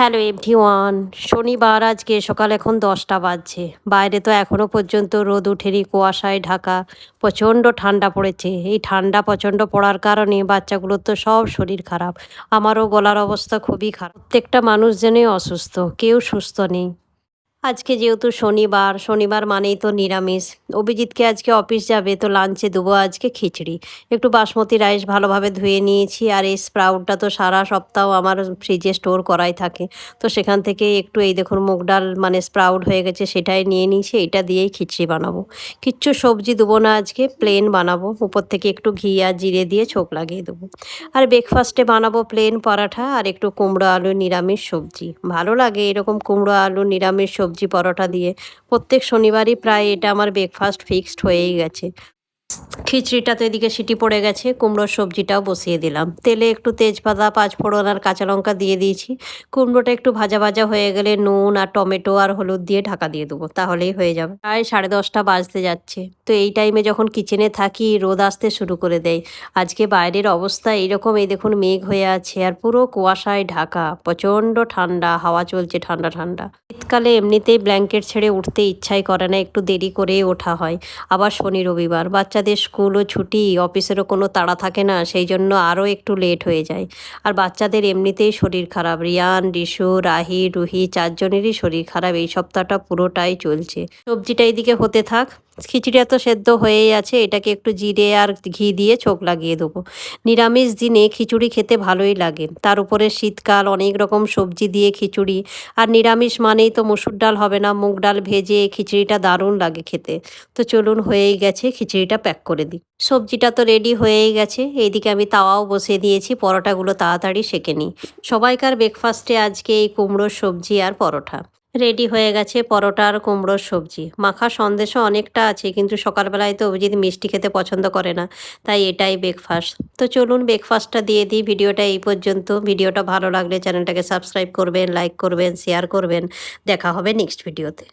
Hello everyone. শনিবার আজকে সকাল এখন 10টা বাজছে। বাইরে তো এখনও পর্যন্ত রোদ ওঠেনি, কুয়াশায় ঢাকা। প্রচণ্ড ঠান্ডা পড়েছে। এই ঠান্ডা প্রচণ্ড পড়ার কারণে বাচ্চাগুলোর তো সব শরীর খারাপ। আমারও গলার অবস্থা খুবই খারাপ। প্রত্যেকটা মানুষ যেনই অসুস্থ, কেউ সুস্থ নেই। আজকে যেহেতু শনিবার, শনিবার মানেই তো নিরামিষ। অভিজিৎকে আজকে অফিস যাবে, তো লাঞ্চে দেবো আজকে খিচড়ি। একটু বাসমতি রাইস ভালোভাবে ধুয়ে নিয়েছি, আর এই স্প্রাউটটা তো সারা সপ্তাহ আমার ফ্রিজে স্টোর করাই থাকে। তো সেখান থেকে একটু এই দেখুন মুগ ডাল মানে স্প্রাউট হয়ে গেছে, সেটাই নিয়ে নিয়েছি। এটা দিয়েই খিচড়ি বানাবো। কিচ্ছু সবজি দেবো না আজকে, প্লেন বানাবো। উপর থেকে একটু ঘি আর জিরে দিয়ে ছোক লাগিয়ে দেবো। আর ব্রেকফাস্টে বানাবো প্লেন পরাঠা আর একটু কুমড়ো আলু নিরামিষ সবজি। ভালো লাগে এরকম কুমড়ো আলু নিরামিষ সবজি পরোটা দিয়ে। প্রত্যেক শনিবারই প্রায় এটা আমার ব্রেকফাস্ট ফিক্সড হয়েই গেছে। খিচড়িটা তো এদিকে সিটি পড়ে গেছে, কুমড়োর সবজিটাও বসিয়ে দিলাম। তেলে একটু তেজপাতা, পাঁচফোড়ন আর কাঁচা লঙ্কা দিয়ে দিয়েছি। কুমড়োটা একটু ভাজা ভাজা হয়ে গেলে নুন আর টমেটো আর হলুদ দিয়ে ঢাকা দিয়ে দেবো, তাহলেই হয়ে যাবে। প্রায় 10:30 বাজতে যাচ্ছে। তো এই টাইমে যখন কিচেনে থাকি রোদ আসতে শুরু করে দেয়। আজকে বাইরের অবস্থা এইরকম, এই দেখুন মেঘ হয়ে আছে আর পুরো কুয়াশায় ঢাকা। প্রচণ্ড ঠান্ডা, হাওয়া চলছে ঠান্ডা ঠান্ডা। শীতকালে এমনিতেই ব্ল্যাঙ্কেট ছেড়ে উঠতে ইচ্ছাই করে না, একটু দেরি করেই ওঠা হয়। আবার শনি রবিবার বাচ্চাদের স্কুলও ছুটি, অফিসেরও কোনো তাড়া থাকে না, সেই জন্য আরও একটু লেট হয়ে যায়। আর বাচ্চাদের এমনিতেই শরীর খারাপ। রিয়ান, রিশু, রাহি, রুহি চারজনেরই শরীর খারাপ। এই সপ্তাহটা পুরোটাই চলছে। সবজিটা এইদিকে হতে থাক। খিচুড়িটা তো সেদ্ধ হয়েই আছে, এটাকে একটু জিরে আর ঘি দিয়ে ছোক লাগিয়ে দেবো। নিরামিষ দিনে খিচুড়ি খেতে ভালোই লাগে, তার উপরে শীতকাল, অনেক রকম সবজি দিয়ে খিচুড়ি। আর নিরামিষ মানেই তো মসুর ডাল হবে না, মুগ ডাল ভেজে খিচুড়িটা দারুণ লাগে খেতে। তো চলুন, হয়েই গেছে, খিচুড়িটা প্যাক করে দিই। সবজিটা তো রেডি হয়েই গেছে। এইদিকে আমি তাওয়াও বসিয়ে দিয়েছি, পরোটাগুলো তাড়াতাড়ি সেঁকে নিই। সবাইকার ব্রেকফাস্টে আজকে এই কুমড়োর সবজি আর পরোটা রেডি হয়ে গেছে। পরোটা আর কুমড়োর সবজি মাখা সন্দেশও অনেকটা আছে, কিন্তু সকালবেলায় তো অভিজিৎ মিষ্টি খেতে পছন্দ করে না, তাই এটাই ব্রেকফাস্ট। তো চলুন ব্রেকফাস্টটা দিয়ে দিই। ভিডিওটা এই পর্যন্ত। ভিডিওটা ভালো লাগলে চ্যানেলটাকে সাবস্ক্রাইব করবেন, লাইক করবেন, শেয়ার করবেন। দেখা হবে নেক্সট ভিডিওতে।